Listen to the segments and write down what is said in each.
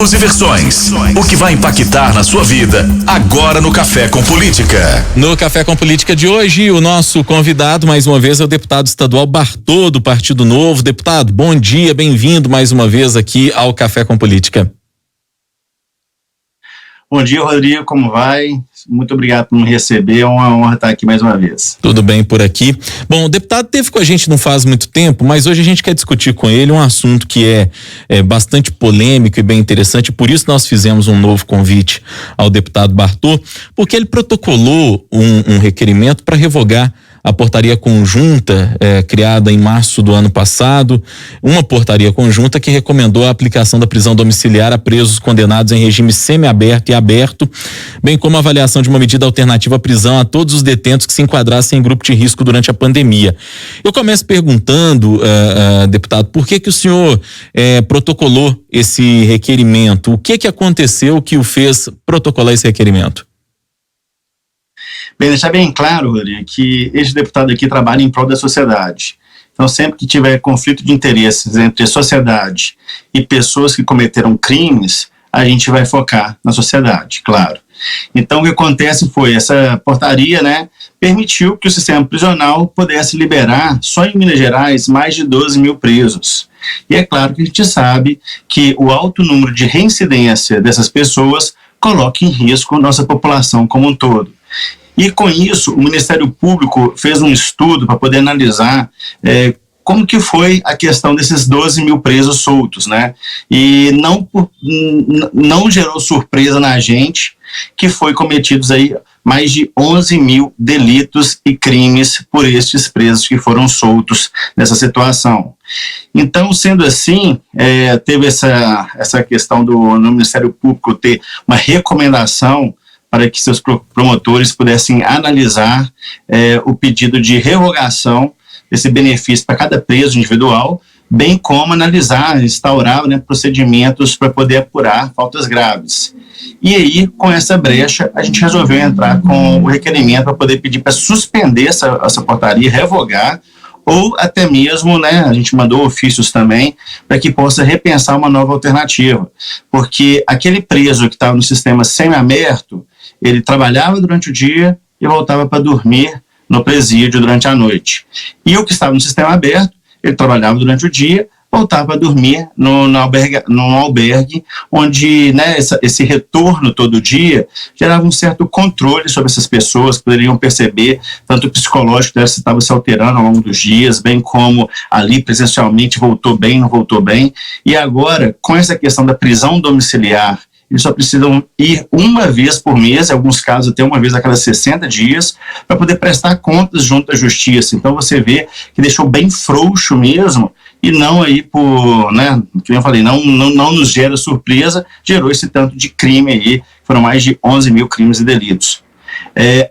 E versões. O que vai impactar na sua vida agora no Café com Política. No Café com Política de hoje, o nosso convidado mais uma vez é o deputado estadual Bartô, do Partido Novo. Deputado, bom dia, bem-vindo mais uma vez aqui ao Café com Política. Bom dia, Rodrigo, como vai? Muito obrigado por me receber, é uma honra estar aqui mais uma vez. Tudo bem por aqui. Bom, o deputado esteve com a gente não faz muito tempo, mas hoje a gente quer discutir com ele um assunto que é bastante polêmico e bem interessante, por isso nós fizemos um novo convite ao deputado Bartô, porque ele protocolou um requerimento para revogar a portaria conjunta criada em março do ano passado, uma portaria conjunta que recomendou a aplicação da prisão domiciliar a presos condenados em regime semiaberto e aberto, bem como a avaliação de uma medida alternativa à prisão a todos os detentos que se enquadrassem em grupo de risco durante a pandemia. Eu começo perguntando, deputado, por que o senhor protocolou esse requerimento? O que aconteceu que o fez protocolar esse requerimento? Bem, deixar bem claro, Rodrigo, que este deputado aqui trabalha em prol da sociedade. Então, sempre que tiver conflito de interesses entre a sociedade e pessoas que cometeram crimes, a gente vai focar na sociedade, claro. Então, o que acontece foi, essa portaria, permitiu que o sistema prisional pudesse liberar, só em Minas Gerais, mais de 12 mil presos. E é claro que a gente sabe que o alto número de reincidência dessas pessoas coloca em risco a nossa população como um todo. E com isso, o Ministério Público fez um estudo para poder analisar como que foi a questão desses 12 mil presos soltos, E não gerou surpresa na gente que foi cometidos aí mais de 11 mil delitos e crimes por estes presos que foram soltos nessa situação. Então, sendo assim, teve essa questão no Ministério Público ter uma recomendação para que seus promotores pudessem analisar o pedido de revogação desse benefício para cada preso individual, bem como analisar, instaurar procedimentos para poder apurar faltas graves. E aí, com essa brecha, a gente resolveu entrar com o requerimento para poder pedir para suspender essa portaria, revogar, ou até mesmo, a gente mandou ofícios também, para que possa repensar uma nova alternativa. Porque aquele preso que estava no sistema semiaberto, ele trabalhava durante o dia e voltava para dormir no presídio durante a noite. E o que estava no sistema aberto, ele trabalhava durante o dia, voltava para dormir num albergue, onde esse retorno todo dia gerava um certo controle sobre essas pessoas, que poderiam perceber tanto o psicológico dela se estava se alterando ao longo dos dias, bem como ali presencialmente voltou bem, não voltou bem. E agora, com essa questão da prisão domiciliar, eles só precisam ir uma vez por mês, em alguns casos até uma vez a cada 60 dias, para poder prestar contas junto à justiça. Então você vê que deixou bem frouxo mesmo, e não aí por, que eu falei, não nos gera surpresa, gerou esse tanto de crime aí, foram mais de 11 mil crimes e delitos.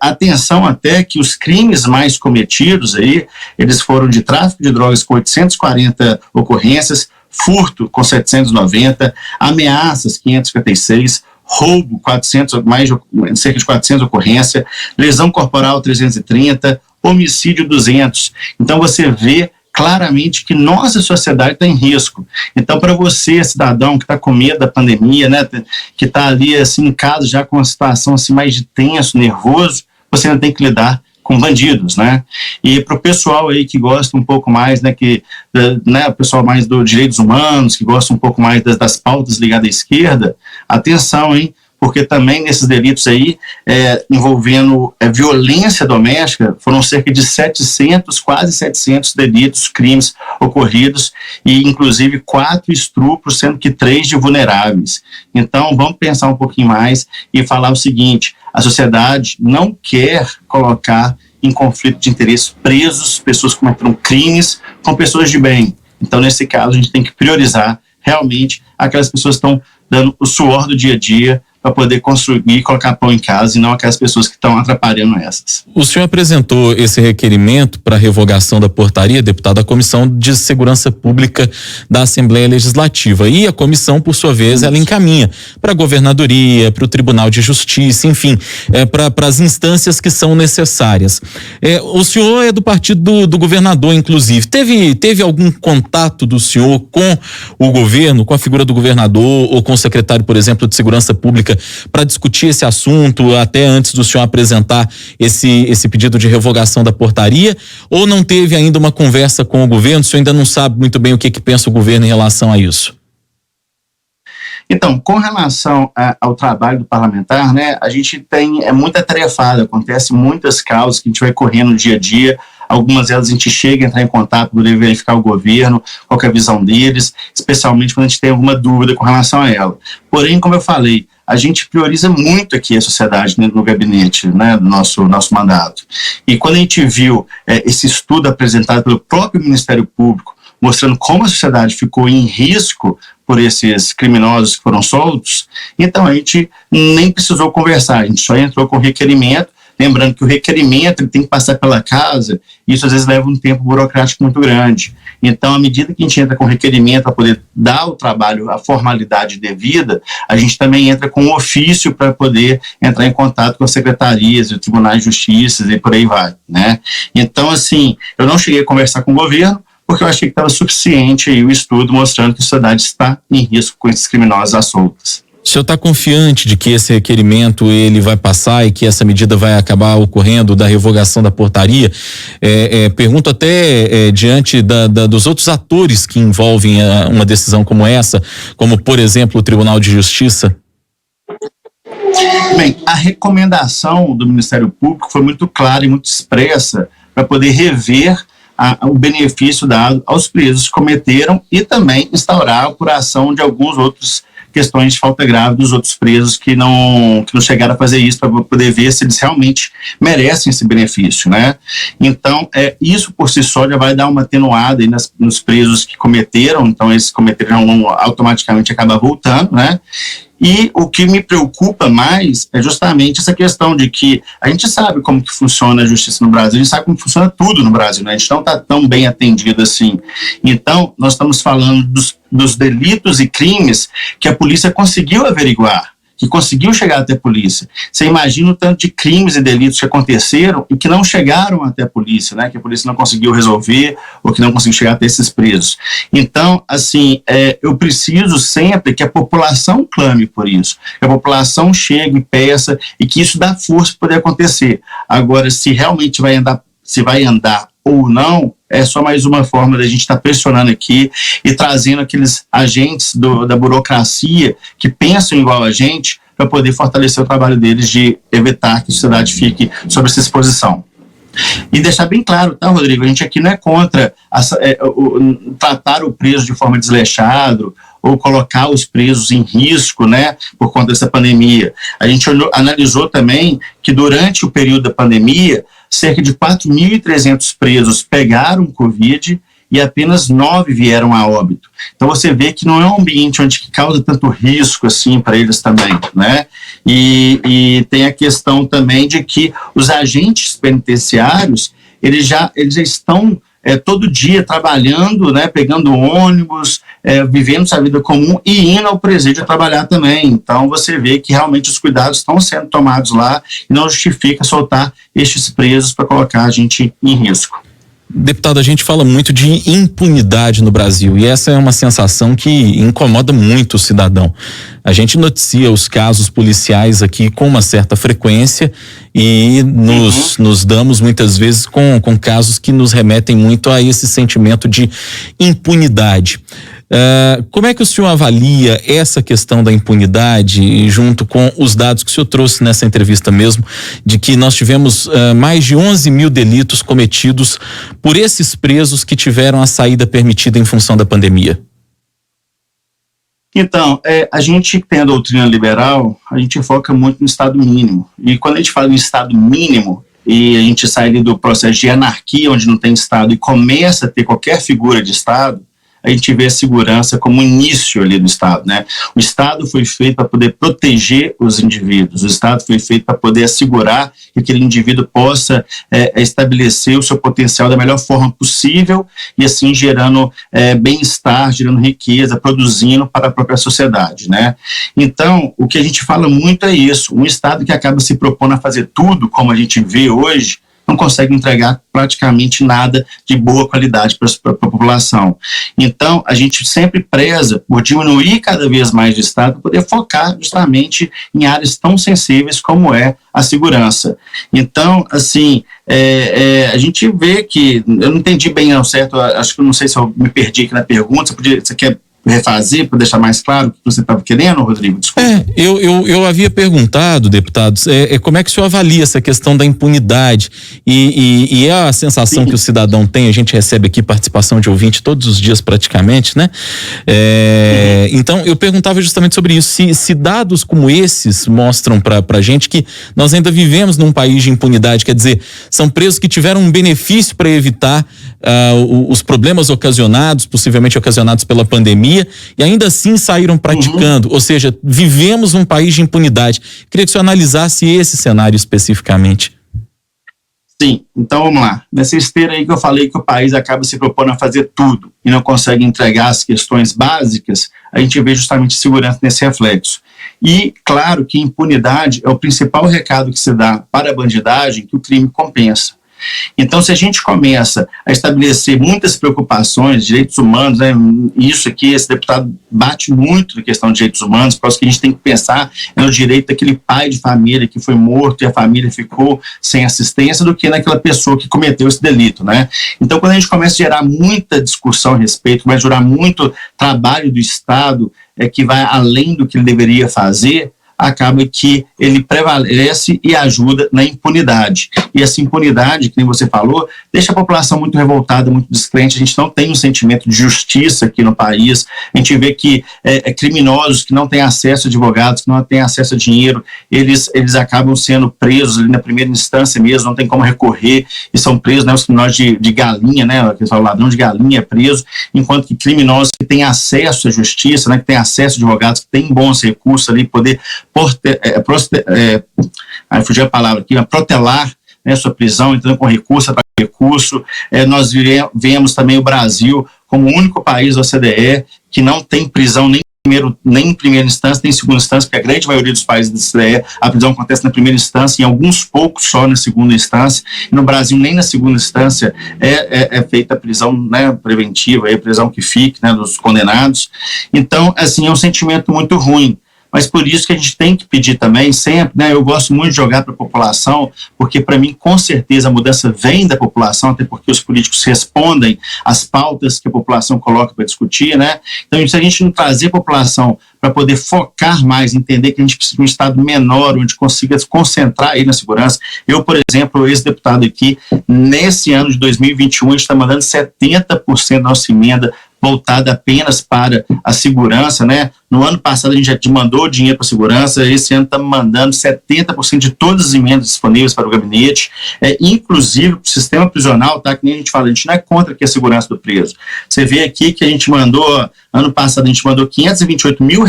Atenção até que os crimes mais cometidos aí, eles foram de tráfico de drogas com 840 ocorrências, furto com 790, ameaças 556, roubo cerca de 400 ocorrências, lesão corporal 330, homicídio 200. Então você vê claramente que nossa sociedade está em risco. Então, para você, cidadão que está com medo da pandemia, que está ali assim, em casa já com uma situação assim, mais de tenso, nervoso, você ainda tem que lidar com bandidos, E para o pessoal aí que gosta um pouco mais, o pessoal mais dos direitos humanos, que gosta um pouco mais das pautas ligadas à esquerda, atenção, porque também nesses delitos aí, envolvendo violência doméstica, foram cerca de 700, quase 700 delitos, crimes ocorridos, e inclusive 4 estupros, sendo que 3 de vulneráveis. Então, vamos pensar um pouquinho mais e falar o seguinte: a sociedade não quer colocar em conflito de interesse presos, pessoas que cometeram crimes, com pessoas de bem. Então, nesse caso, a gente tem que priorizar realmente aquelas pessoas que estão dando o suor do dia a dia para poder construir e colocar pão em casa e não aquelas pessoas que estão atrapalhando essas. O senhor apresentou esse requerimento para revogação da portaria, deputado, à Comissão de Segurança Pública da Assembleia Legislativa, e a comissão, por sua vez, ela encaminha para a governadoria, para o Tribunal de Justiça, enfim, para as instâncias que são necessárias. O senhor é do partido do governador, inclusive. Teve algum contato do senhor com o governo, com a figura do governador ou com o secretário, por exemplo, de Segurança Pública, para discutir esse assunto até antes do senhor apresentar esse pedido de revogação da portaria, ou não teve ainda uma conversa com o governo? O senhor ainda não sabe muito bem o que pensa o governo em relação a isso? Então, com relação ao trabalho do parlamentar, né, a gente é muito atarefado, acontece muitas causas que a gente vai correndo no dia a dia. Algumas delas a gente chega a entrar em contato para poder verificar o governo, qual que é a visão deles, especialmente quando a gente tem alguma dúvida com relação a ela. Porém, como eu falei, a gente prioriza muito aqui a sociedade no gabinete, né, do nosso mandato. E quando a gente viu esse estudo apresentado pelo próprio Ministério Público, mostrando como a sociedade ficou em risco por esses criminosos que foram soltos, então a gente nem precisou conversar, a gente só entrou com o requerimento, lembrando que o requerimento ele tem que passar pela casa, e isso às vezes leva um tempo burocrático muito grande. Então, à medida que a gente entra com o requerimento para poder dar o trabalho, a formalidade devida, a gente também entra com um ofício para poder entrar em contato com as secretarias e tribunais de justiça e por aí vai, né? Então, assim, eu não cheguei a conversar com o governo, porque eu achei que estava suficiente aí o estudo mostrando que a sociedade está em risco com esses criminosos à soltas. O senhor está confiante de que esse requerimento ele vai passar e que essa medida vai acabar ocorrendo da revogação da portaria? Pergunto até diante dos outros atores que envolvem uma decisão como essa, como, por exemplo, o Tribunal de Justiça. Bem, a recomendação do Ministério Público foi muito clara e muito expressa para poder rever o benefício dado aos presos que cometeram e também instaurar a apuração de alguns outros questões de falta grave dos outros presos que não chegaram a fazer isso, para poder ver se eles realmente merecem esse benefício, né? Então, isso por si só já vai dar uma atenuada aí nos presos que cometeram, então esses cometeram automaticamente acabar voltando, né? E o que me preocupa mais é justamente essa questão de que a gente sabe como que funciona a justiça no Brasil, a gente sabe como funciona tudo no Brasil, né? A gente não está tão bem atendido assim. Então, nós estamos falando dos delitos e crimes que a polícia conseguiu averiguar, que conseguiu chegar até a polícia. Você imagina o tanto de crimes e delitos que aconteceram e que não chegaram até a polícia, né? Que a polícia não conseguiu resolver ou que não conseguiu chegar até esses presos. Então, assim, eu preciso sempre que a população clame por isso, que a população chegue e peça e que isso dá força para poder acontecer. Agora, se realmente vai andar ou não, é só mais uma forma da gente estar pressionando aqui e trazendo aqueles agentes da burocracia que pensam igual a gente para poder fortalecer o trabalho deles de evitar que a sociedade fique sob essa exposição. E deixar bem claro, tá, Rodrigo? A gente aqui não é contra tratar o preso de forma desleixada ou colocar os presos em risco, né, por conta dessa pandemia. A gente analisou também que durante o período da pandemia, cerca de 4.300 presos pegaram Covid e apenas 9 vieram a óbito. Então você vê que não é um ambiente onde que causa tanto risco assim para eles também, né? E tem a questão também de que os agentes penitenciários, eles já estão todo dia trabalhando, né, pegando ônibus, vivendo sua vida comum e indo ao presídio trabalhar também. Então você vê que realmente os cuidados estão sendo tomados lá e não justifica soltar estes presos para colocar a gente em risco. Deputado, a gente fala muito de impunidade no Brasil e essa é uma sensação que incomoda muito o cidadão. A gente noticia os casos policiais aqui com uma certa frequência e nos damos muitas vezes com casos que nos remetem muito a esse sentimento de impunidade. Como é que o senhor avalia essa questão da impunidade junto com os dados que o senhor trouxe nessa entrevista mesmo, de que nós tivemos mais de 11 mil delitos cometidos por esses presos que tiveram a saída permitida em função da pandemia? Então, a gente tem a doutrina liberal, a gente foca muito no Estado mínimo. E quando a gente fala em Estado mínimo, e a gente sai ali do processo de anarquia, onde não tem Estado, e começa a ter qualquer figura de Estado, a a gente vê a segurança como início ali do Estado, né? O Estado foi feito para poder proteger os indivíduos, o Estado foi feito para poder assegurar que aquele indivíduo possa estabelecer o seu potencial da melhor forma possível e assim gerando bem-estar, gerando riqueza, produzindo para a própria sociedade, né? Então, o que a gente fala muito é isso, um Estado que acaba se propondo a fazer tudo, como a gente vê hoje, não consegue entregar praticamente nada de boa qualidade para a população. Então, a gente sempre preza por diminuir cada vez mais o Estado para poder focar justamente em áreas tão sensíveis como é a segurança. Então, assim, a gente vê que, eu não entendi bem ao certo, acho que eu não sei se eu me perdi aqui na pergunta, você quer refazer para deixar mais claro o que você estava querendo, Rodrigo? Desculpa. Eu havia perguntado, deputados, como é que o senhor avalia essa questão da impunidade e é a sensação que o cidadão tem, a gente recebe aqui participação de ouvinte todos os dias praticamente, né? Então eu perguntava justamente sobre isso, se dados como esses mostram pra gente que nós ainda vivemos num país de impunidade, quer dizer, são presos que tiveram um benefício para evitar os problemas possivelmente ocasionados pela pandemia, e ainda assim saíram praticando, ou seja, vivemos um país de impunidade. Queria que o senhor analisasse esse cenário especificamente. Sim, então vamos lá. Nessa esteira aí que eu falei que o país acaba se propondo a fazer tudo e não consegue entregar as questões básicas, a gente vê justamente segurança nesse reflexo. E, claro, que impunidade é o principal recado que se dá para a bandidagem que o crime compensa. Então, se a gente começa a estabelecer muitas preocupações, direitos humanos, né, isso aqui, esse deputado bate muito na questão de direitos humanos, por causa que a gente tem que pensar no direito daquele pai de família que foi morto e a família ficou sem assistência, do que naquela pessoa que cometeu esse delito, né? Então, quando a gente começa a gerar muita discussão a respeito, vai gerar muito trabalho do Estado, que vai além do que ele deveria fazer, acaba que ele prevalece e ajuda na impunidade. E essa impunidade, que nem você falou, deixa a população muito revoltada, muito descrente. A gente não tem um sentimento de justiça aqui no país. A gente vê que criminosos que não têm acesso a advogados, que não têm acesso a dinheiro, eles acabam sendo presos ali na primeira instância mesmo, não tem como recorrer, e são presos, né, os criminosos de galinha, né, que falam ladrão de galinha é preso, enquanto que criminosos que têm acesso à justiça, né, que têm acesso a advogados, que têm bons recursos ali, poder fugiu a palavra aqui, protelar, né, sua prisão, entrando com recurso para recurso. Nós vemos também o Brasil como o único país da OCDE que não tem prisão nem em primeira instância, nem em segunda instância, porque a grande maioria dos países da OCDE, a prisão acontece na primeira instância, em alguns poucos só na segunda instância, e no Brasil nem na segunda instância é feita a prisão, né, preventiva, a prisão que fique, né, dos condenados. Então, assim, é um sentimento muito ruim. Mas por isso que a gente tem que pedir também sempre, né, eu gosto muito de jogar para a população, porque para mim com certeza a mudança vem da população, até porque os políticos respondem às pautas que a população coloca para discutir, né? Então, se a gente não trazer a população para poder focar mais, entender que a gente precisa de um Estado menor, onde consiga se concentrar aí na segurança. Eu, por exemplo, ex-deputado aqui, nesse ano de 2021, a gente está mandando 70% da nossa emenda voltada apenas para a segurança, né? No ano passado a gente já mandou dinheiro para a segurança, esse ano estamos mandando 70% de todas as emendas disponíveis para o gabinete, inclusive para o sistema prisional, tá? Que nem a gente fala, a gente não é contra aqui a segurança do preso. Você vê aqui que a gente mandou, ano passado a gente mandou R$528 mil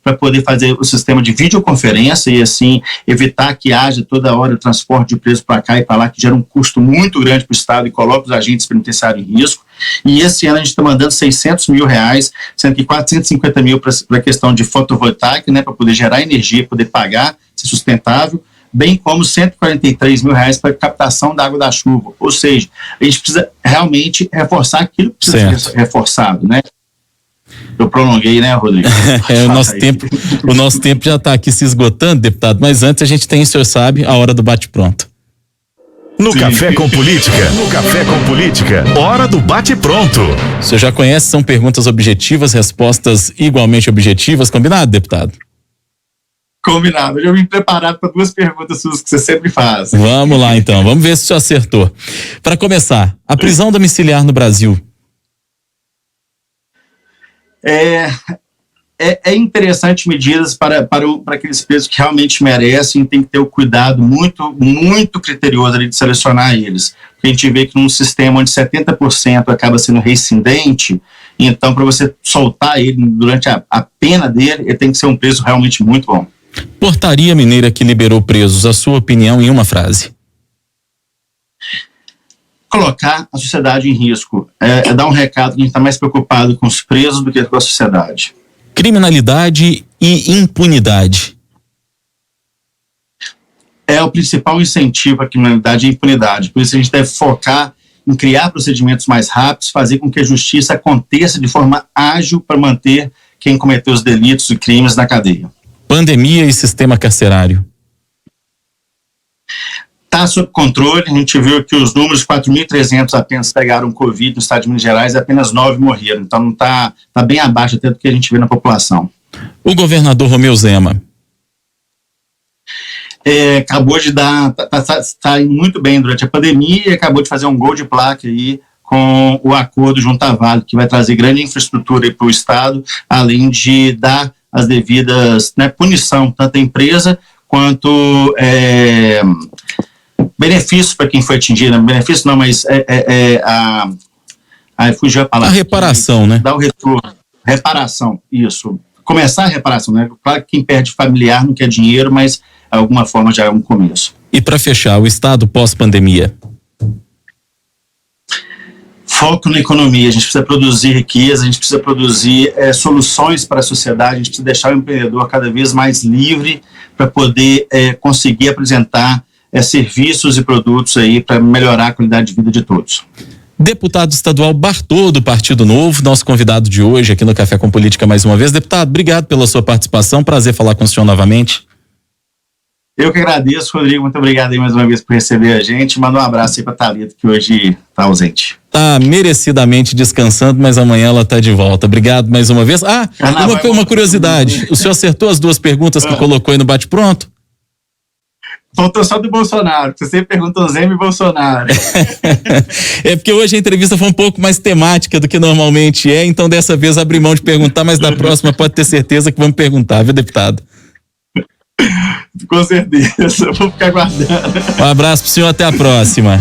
para poder fazer o sistema de videoconferência e assim evitar que haja toda hora o transporte de preso para cá e para lá, que gera um custo muito grande para o Estado e coloca os agentes penitenciários em risco. E esse ano a gente está mandando R$600 mil, sendo que 450 mil para a questão de fotovoltaica, né, para poder gerar energia, poder pagar, ser sustentável, bem como R$143 mil para captação da água da chuva. Ou seja, a gente precisa realmente reforçar aquilo que precisa ser reforçado, né? Eu prolonguei, né, Rodrigo? O nosso tempo já está aqui se esgotando, deputado, mas antes a gente tem, o senhor sabe, a hora do bate-pronto. No Café com Política, hora do bate-pronto. O senhor já conhece, são perguntas objetivas, respostas igualmente objetivas, combinado, deputado? Combinado, eu já vim preparado para 2 perguntas suas que você sempre faz. Vamos lá então, vamos ver se o senhor acertou. Para começar, a prisão domiciliar no Brasil. É interessante medidas para aqueles presos que realmente merecem, tem que ter o cuidado muito, muito criterioso ali de selecionar eles. Porque a gente vê que num sistema onde 70% acaba sendo reincidente, Então, para você soltar ele durante a pena dele, ele tem que ser um preço realmente muito bom. Portaria Mineira que liberou presos, a sua opinião em uma frase? Colocar a sociedade em risco. É dar um recado que a gente está mais preocupado com os presos do que com a sociedade. Criminalidade e impunidade. É o principal incentivo à criminalidade e à impunidade. Por isso a gente deve focar em criar procedimentos mais rápidos, fazer com que a justiça aconteça de forma ágil para manter quem cometeu os delitos e crimes na cadeia. Pandemia e sistema carcerário. Está sob controle, a gente viu que os números, 4.300 apenas pegaram Covid no estado de Minas Gerais e apenas 9 morreram. Então não tá bem abaixo até do que a gente vê na população. O governador Romeu Zema. Acabou de tá indo muito bem durante a pandemia e acabou de fazer um gol de placa aí com o acordo junto à Vale, que vai trazer grande infraestrutura para o estado, além de dar as devidas, né, punição, tanto à empresa quanto benefícios para quem foi atingido. Benefício não, mas fugiu a palavra. A reparação, né? Dar o retorno. Reparação, isso. Começar a reparação, né? Claro que quem perde familiar não quer dinheiro, mas de alguma forma já é um começo. E para fechar, o estado pós-pandemia? Foco na economia. A gente precisa produzir riqueza, a gente precisa produzir soluções para a sociedade, a gente precisa deixar o empreendedor cada vez mais livre para poder conseguir apresentar serviços e produtos aí para melhorar a qualidade de vida de todos. Deputado estadual Bartô, do Partido Novo, nosso convidado de hoje aqui no Café com Política mais uma vez. Deputado, obrigado pela sua participação, prazer falar com o senhor novamente. Eu que agradeço, Rodrigo, muito obrigado aí mais uma vez por receber a gente. Manda um abraço aí para Thalita, que hoje está ausente. Tá merecidamente descansando, mas amanhã ela tá de volta. Obrigado mais uma vez. Uma curiosidade, o senhor acertou as duas perguntas que colocou aí no bate-pronto? Faltou só do Bolsonaro, você sempre perguntou Zema e Bolsonaro. É porque hoje a entrevista foi um pouco mais temática do que normalmente é, então dessa vez abri mão de perguntar, mas da próxima pode ter certeza que vamos perguntar, viu, deputado? Com certeza, vou ficar guardando. Um abraço pro senhor, até a próxima.